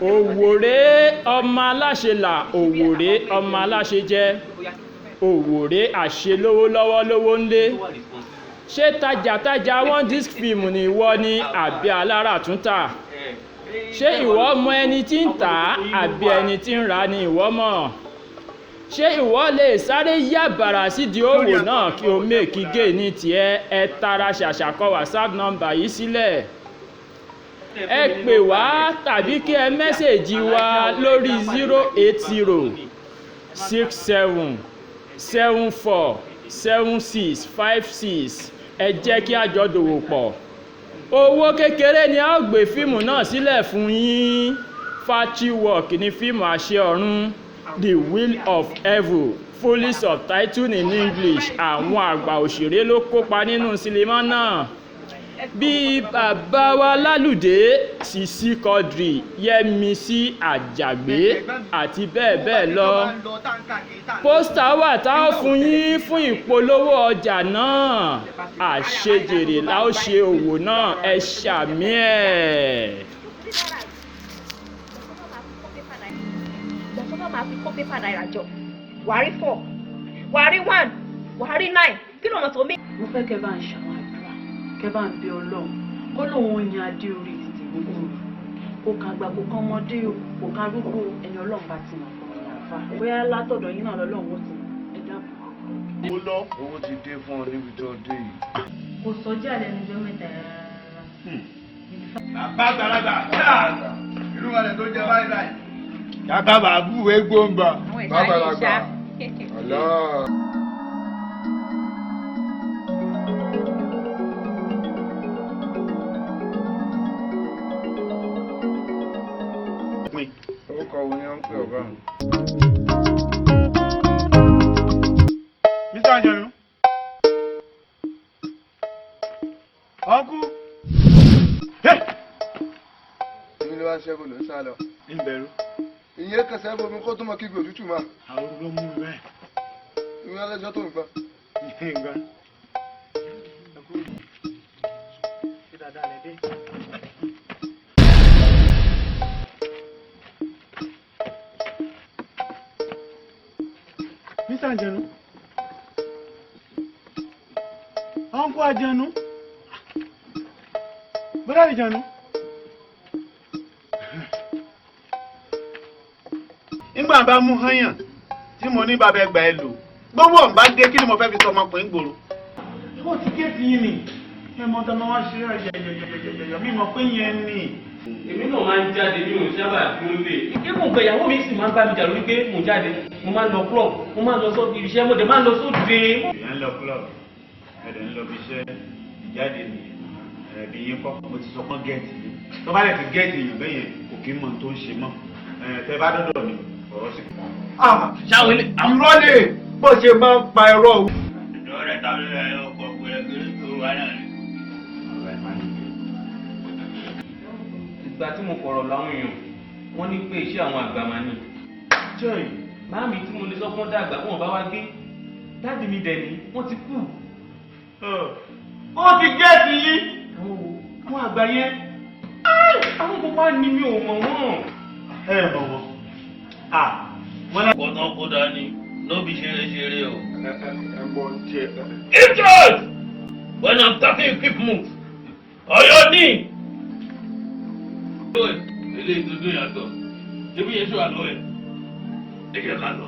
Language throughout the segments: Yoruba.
òwòrè ọmọ aláṣẹ là òwòrè ọmọ aláṣẹ jẹ́ òwòrè àṣelówó lọ́wọ́ lówó ńlé ṣé tajàtajà one disc film ni ìwọ ni àbí alára túntà ṣé ìwọ mọ ẹni tí ń tà àbí ẹni tí ń rà ni ìwọ mọ̀ ṣé ìwọ lè sáré yá bàrà sídìí òwò náà kí o méèkì gé ní tiẹ̀ ẹ tara ṣàṣàkọ WhatsApp nọ́mbà yìí sílẹ̀ ẹ pè wá tàbí kí ẹ mẹ́sẹ̀jì wa lórí 08074747656 ẹ jẹ́ kí a jọ dòwò pọ̀ owó kékeré ni a ó gbé fíìmù náà sílẹ̀ fún yín Factory Work ní fíìmù àṣẹ ọ̀run The Will of Evil fully subtitled in English àwọn àgbà òṣèré ló kópa nínú sinimá náà bíi bàbá wa lálùdé Sisi Quadri Yẹmisí Àjàgbé àti bẹ́ẹ̀ bẹ́ẹ̀ lọ pósítà wà tá ó fún yín fún ìpolówó ọjà náà àṣejèrè la ó ṣe òwò náà ẹ ṣàmì ẹ̀. máa fi kó pépà náírà jọ wàá rí 4 wàá rí 1 wàá rí 9 kí ló mọ̀ tó mí. mo fẹ́ kẹ́ bá ń ṣàwọn àdúrà kẹ́ bá ń bẹ Ọlọ́run kó lóun yan adé orí títí gbogbo rẹ̀ kó kan àgbà kó kan ọmọdé o kó kan arúgbó ẹni Ọlọ́run bá ti mọ̀ fún ọ̀rọ̀ àfa bóyá látọ̀dọ̀ yín náà lọ́lọ́run ó ti mọ̀ ẹ dábọ̀. mo lọ owó ti dé fún ọ níbi tó dé yìí. kò sọjá lẹ́nu jẹ́ mẹ́ta rárá. bàbá àgbàlagbà irú wa lè tó jẹ báyìí báyìí. yàtọ̀ bàbú egbò ń bà bàbá àgbà ọ̀lọ́. orúkọ wo ni wọ́n ń pè ọ̀gá mi. Mr. Anjanu ọkú. èmi ló wá ṣẹ́gun ló ń sá lọ. ń bẹ̀rù. ìyẹn kẹsẹ̀ ẹ́ bomi kó tó mọ kí gbé òtútù máa. àwọn ló mú mi bẹ́ẹ̀. ìwé alẹ́jọ́ tó ń gbà. ìgbà. ṣé dáadáa lẹ dé. Mr. Anjanu. Uncle Anjanu. Brother Anjanu. Nígbà bá mú hányàn tí mo ní bàbá ẹgbà ẹ lò. Gbogbo ọ̀n bá dé kí ni mo fẹ́ fi sọ ọmọkùnrin gbòòrò. Ó ti géètì yín ni. Ẹ mọ tọmọ wá ṣe yẹ̀yẹ̀yẹ̀yẹ̀yẹ̀ mi mọ̀ pé yẹn ni. Èmi náà máa ń jáde ní òun sábà dúró lé. Ikú ìgbéyàwó mi sì máa ń bá mi jà lórí pé mo jáde, mo máa ń lọ club, mo máa ń lọ sọ́ọ̀bì iṣẹ́, mo dẹ̀ máa ń lọ sóde. Èèyàn ń lọ club, ẹ̀dẹ̀ ń lọ bí iṣẹ́, ìjáde nìyẹn, ẹ̀bí yín kọ́, mo ti sọ pọ́n gẹ́ẹ̀tì yìí. Tó bá lẹ̀ ti gẹ́ẹ̀tì yìí bẹ́yẹn kò kí mọ̀ tó ń ṣe mọ́. Tẹ bá dọ́dọ̀ mi, ọ̀rọ̀ sí. Ṣáwọn ilé. Àmúrọ́ lè bó ṣe máa ń pa ẹ̀rọ o. Ìjọ́rẹ́ tàbí ọkọ̀ gbẹ̀rẹ̀gbẹ̀rẹ̀ tó wà náà ni. Ìgbà tí mo kọ̀rọ̀ láwọn èèyàn, wọ́n ní pé iṣẹ́ àwọn àgbà máa ní. Joy, máàmí tí mo lè sọ fún dàgbà fún ọba wa gbé. Dáàdì mi dẹ̀ ní, wọ́n ti kú. Ó ti gẹ́ẹ̀tì yín. Àwọn àgbà yẹn, àwọn gbogbo wa ní mi ò mọ̀ wọ́n. Ẹ mọ̀ wọ́n. Wọ́n náà. Kọ̀tàn kó dání, lóbi ṣeré o. Ẹ̀gbọ́n tiẹ̀. Interest! When I'm talking, you keep move. Ọ̀yọ́ ní. Ilé ìdúdú yàtọ̀, ṣébí yẹn ṣọ́ àlọ́ ẹ̀, ẹ̀kẹ́ ká lọ.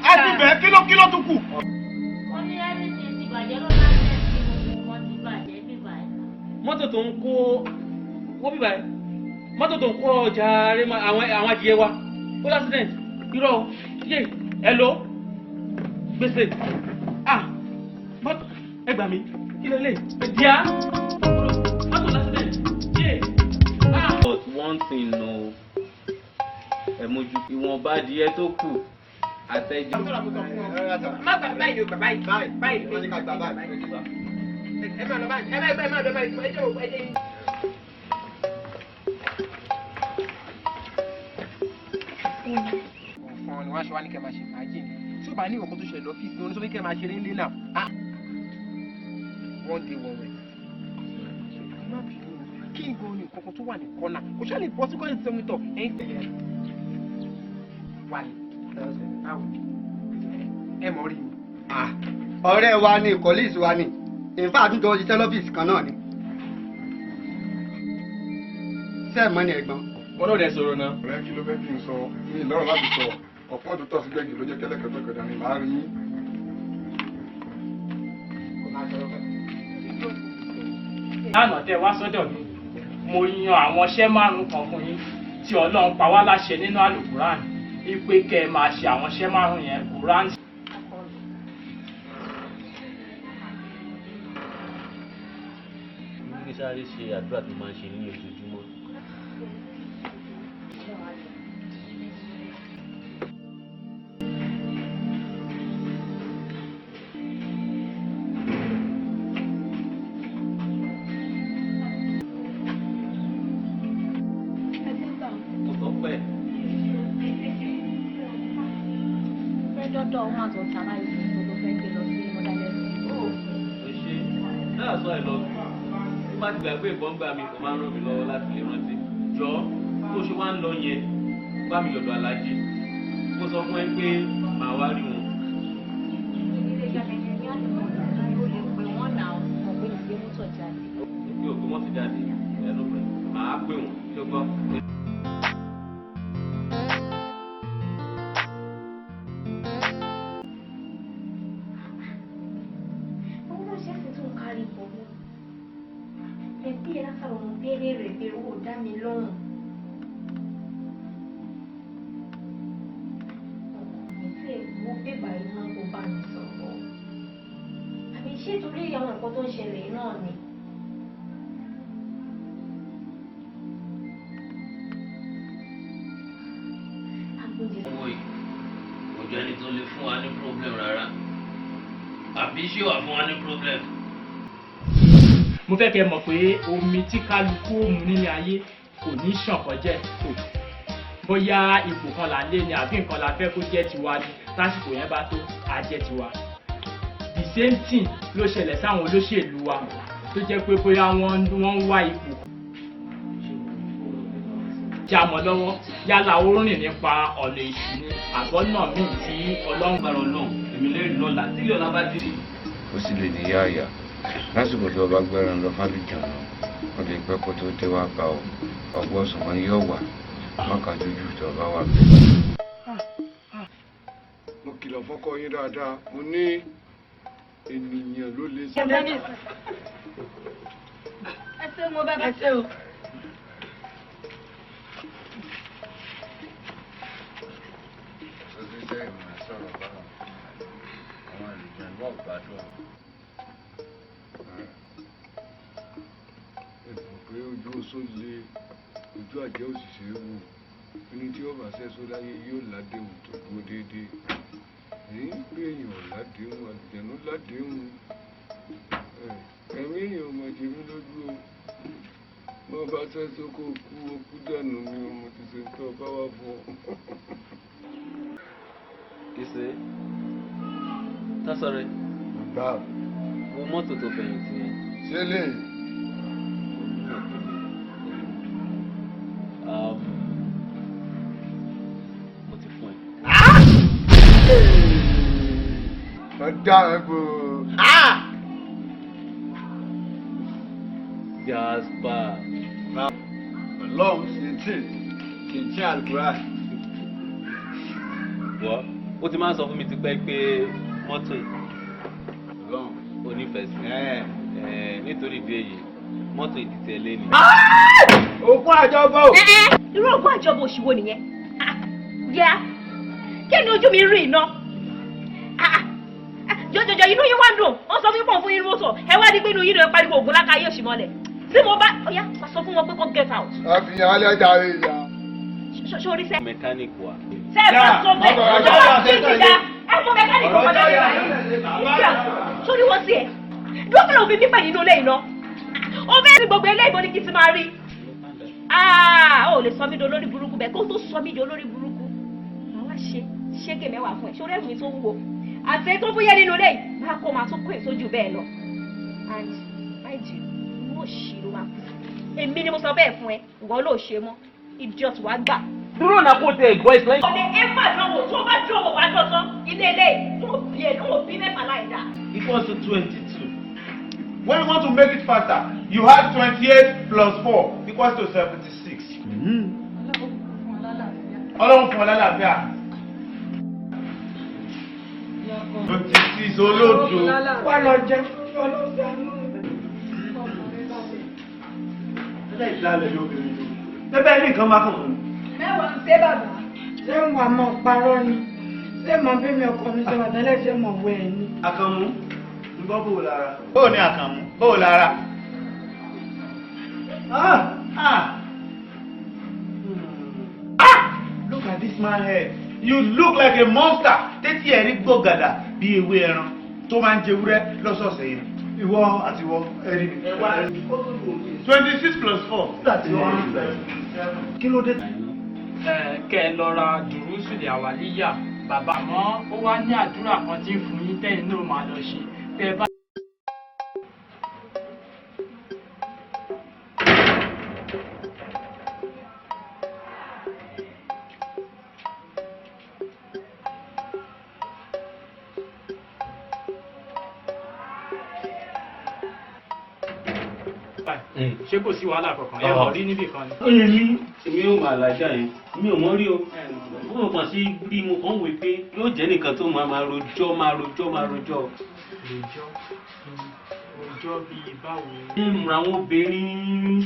A ti bẹ̀ẹ́ kí ló tún kù. Wọ́n ní everything ti bàjẹ́ lọ́la tí wọ́n ti bàjẹ́ bíbá ẹ̀. Mọ́tò tó ń kó wọ́n bíbá ẹ̀. Mọ́tò tó ń kó ọjà àwọn adìyẹ wa. Ó lásìdẹ̀ntì, irọ́ yé ẹ̀lò gbèsè. Ẹ gbà mí, kí ló lè? Díà, mọ́tò lásìdẹ̀ntì, yé. But one thing no, ẹ mójú ìwọ̀nba adìyẹ tó kù. àtẹ̀jọ́. má gbà báyìí o gbà báyìí báyìí ló ní ká gbà báyìí. ẹ má lọ báyìí ẹ má lọ báyìí ẹ jẹ́ òkú ẹ jẹ́ yín. ọ̀fọ̀n ni wọ́n aṣọ wa ní kẹ́ máa ṣe fàájì ni tí ó bá ní ìwọ̀n tó ṣẹlẹ̀ lọ́fíìsì ní oníṣòwò kẹ́ máa ṣe nílé náà. wọ́n dé wọ̀n rẹ̀ má bínú kí n gan ni kankan tó wà ní kọ́nà kò ṣáà lè bọ́ sí kọ́ni sẹ́wọ́ntọ̀ ẹ̀yìn tẹ̀lé wà ní ẹ mọ̀ rí mi. ọ̀rẹ́ wa ni colleagues wa ni in fact àtúntò ṣiṣẹ́ lọ́fíìsì kan náà ni. sẹ́ẹ̀ mọ́ ni ẹ̀gbọ́n. wọn náà dẹ̀ sọ̀rọ̀ náà. ọ̀rẹ́ kí ló fẹ́ kí n sọ ní ìlọrin láti sọ ọ̀pọ̀ tó tọ̀ sí gbẹ̀gì ló jẹ́ kẹ́lẹ́kẹ́lẹ́kẹ́ dání máa rí yín. lánàá tẹ wá sọ́dọ̀ mi mo yan àwọn iṣẹ́ 5 kan fún yín tí Ọlọ́run pa wá láṣẹ nínú àlùkùránì wípé kẹ́ ẹ máa ṣe àwọn iṣẹ́ 5 yẹn kùránì. kí sáré ṣe àdúrà tó máa ń ṣe ní ojoojúmọ́. dọ́dọ̀ ọmọ àtọ̀ sábà yìí tó ló fẹ́ gbé lọ sí mọ́dálẹ́sì. ó ṣe náà sọ ẹ lọ bí má ti gbàgbé ìbọn gbà mí kò máa ń ràn mí lọ́wọ́ láti lè rántí jọ tó ṣe wá ń lọ yẹn bá mi lọ́dọ̀ alájí kó sọ fún ẹ pé màá wá rí wọn. mi ò gbé mọ́tò jáde ẹnu rẹ̀ màá pè wọ́n tó gbọ́. ṣé torí àwọn nǹkan tó ń ṣẹlẹ̀ náà ni. owó yìí kò jẹ́ ẹni tó lè fún wa ní problem rárá àbí ṣé wà fún wa ní problem. mo fẹ́ kẹ́ mọ̀ pé omi tí kálukú ó mu nílé ayé kò ní ṣàn kọjá tó bóyá ipò kan là ń lé ni àbí nǹkan la fẹ́ kó jẹ́ tiwa ni tásìkò yẹn bá tó á jẹ́ tiwa. The same thing ló ṣẹlẹ̀ sáwọn olóṣèlú wa tó jẹ́ pé bóyá wọ́n ń wá ipò jámọ́ lọ́wọ́ yálà ó rìn nípa ọ̀nà èṣù ni àbọ̀nà míì tí Ọlọ́run gbàrọ̀ náà èmi lẹ́rìí lọ́la tí ilé ọ̀la bá dé. ó sì lè ní yáàyà lásìkò tó bá gbẹ́ran lọ fálùjàn náà wọ́n lè pẹ́ kó tó dé wá bá ọ ọgbọ́n sọ̀mọ́ yóò wà mọ́kàn jújù tó bá wà bẹ́ẹ̀. mo kìlọ̀ fọ́kọ yín dáadáa mo ní ènìyàn ló lè ṣe. ẹ ṣé mo bá ẹ ṣé o. sọ́sí jẹ́ ìmọ̀ sọ̀rọ̀ báwọn àwọn àlùjọ ìwọ̀ gbádùn. ẹ̀sùn pé ojú oṣó le ojú àjẹ́ òṣìṣẹ́ wò ẹni tí ó bá ṣẹ́só láyé yóò ládéhùn tó dúró déédéé. bí èèyàn ládéhùn àlùjẹ̀nú ládéhùn ẹ̀mí èèyàn ọmọ jèmi lójú o wọ́n bá sẹ́só kó kú okú dànù mi ọmọ ti ṣe tó bá wà fún ọ. Kìsẹ́ tásọ̀rẹ́ wo mọ́tò tó fẹ̀yìntì yẹn. ṣé lè. mo ti fún ẹ. ọjà ẹ bò. Jasper. Ọlọ́run ṣe tí kì í tí àlùkùrá. wọ́n ó ti máa ń sọ fún mi ti pẹ́ pé mọ́tò Ọlọ́run ò nífẹ̀ẹ́ sí nítorí ìdí èyí mọ́tò ìdìtẹ̀lé ni. òkú àjọbọ. irú ògùn àjọbọ òṣìwò nìyẹn yá kí ni ojú mi rí iná jọjọjọ inú yín wá ń dùn wọn sọ fún pọ̀ fún yín mọ́tò ẹ wá rí pé inú yín lè pariwo ògùn lákàáyé òṣì mọ́lẹ̀ tí mo bá ọyá sọ fún wọn pé kó get out. àfihàn alẹ́ jàre ìyá. sórí sẹ́. mẹkáníìkì wa Ṣé ẹ bá sọ bẹ́ẹ̀? Ọjọ́ wa ti ìjà. Ẹ mọ mẹkáníkì ọmọ lórí rẹ̀. Ìjà sórí wọ́n sí ẹ̀. Dókítà òfin pípẹ́ nínú ilé iná. Ó bẹ́ẹ̀ ni gbogbo ilé ìbọn ni kí ti máa rí. Ó lè sọ mí di olórí burúkú bẹ́ẹ̀ kó tó sọ mí di olórí burúkú. Màá wá ṣégè mẹ́wàá fún ẹ. Ṣé orí ẹ̀rù mi tó wúwo? Àti tó búyẹ́ nínú ilé yìí, máa kó máa tún kó èso jù bẹ́ẹ̀ lọ. And mind you, inú òṣì ló máa kú. Èmi ni mo sọ bẹ́ẹ̀ fún ẹ, ìwọ ló ṣe mọ́. Idiot wá gbà. Dúró náà kó tẹ ìgbọ́ ìsìlẹ̀. Ọ̀dẹ̀ ẹ má dánwò tó bá dánwò wá dọ̀tán. Ilé ilé yóò bí mẹ́fà láì dá. Equals to 22. When you want to make it faster, you have 28 plus 4 equals to 76. Ọlọ́run fún ọ lálàáfíà. 26 olóòjò. Wà lọ jẹ́ ọlọ́sàn-án. Ṣé ìlàlẹ̀ yóò bẹ̀rẹ̀ yóò? Bẹ́bẹ́ ní nǹkan máa fún un. Mẹ́wàá ń ṣe bàbá. Ṣé ń wà mọ́ parọ́ ni? Ṣé mọ bí mi ọkọ mi ṣe wà tẹ́lẹ̀ ṣe mọ̀ wẹ̀ ni? Àkànmú, ń gbọ́ bò lára. Bó ní Àkànmú? Bó lára? Look at this man head. You look like a monster. Tẹ́tí ẹ̀rí gbọ́gàdà bí ewé ẹran tó máa ń jẹ ewúrẹ́ lọ́sọ̀ọ̀sẹ̀ yẹn. Ìwọ àti ìwọ ẹ̀rí mi. 26 plus 4. Kí ló dé? Kẹ́ ẹ lọ ra dùrúsù lè àwàlíyà bàbá mọ́ ó wá ní àdúrà kan tí ń fún yín tẹ́yìn náà máa lọ ṣe tẹ́ ẹ bá. Ṣé kò sí wàhálà kankan ẹ mọ̀ rí níbì kan ni. Èmi ò máa làjà yẹn mi ò mọ̀ rí o mo kàn sí bí mo kàn wé pé yóò jẹ́ nìkan tó máa rojọ́. Rojọ́ bíi báwo. Ṣé ìmúra àwọn obìnrin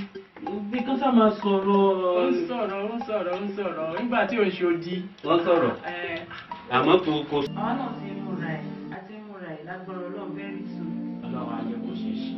bí kán sá máa sọ̀rọ̀. Ó ń sọ̀rọ̀ nígbà tí ò ń ṣe odi. Wọ́n sọ̀rọ̀ àmọ́ kò. Àwọn náà ti ń múra ẹ̀ lágbára Ọlọ́run very soon. Ọlọ́run á jẹ́ kó ṣe é ṣe.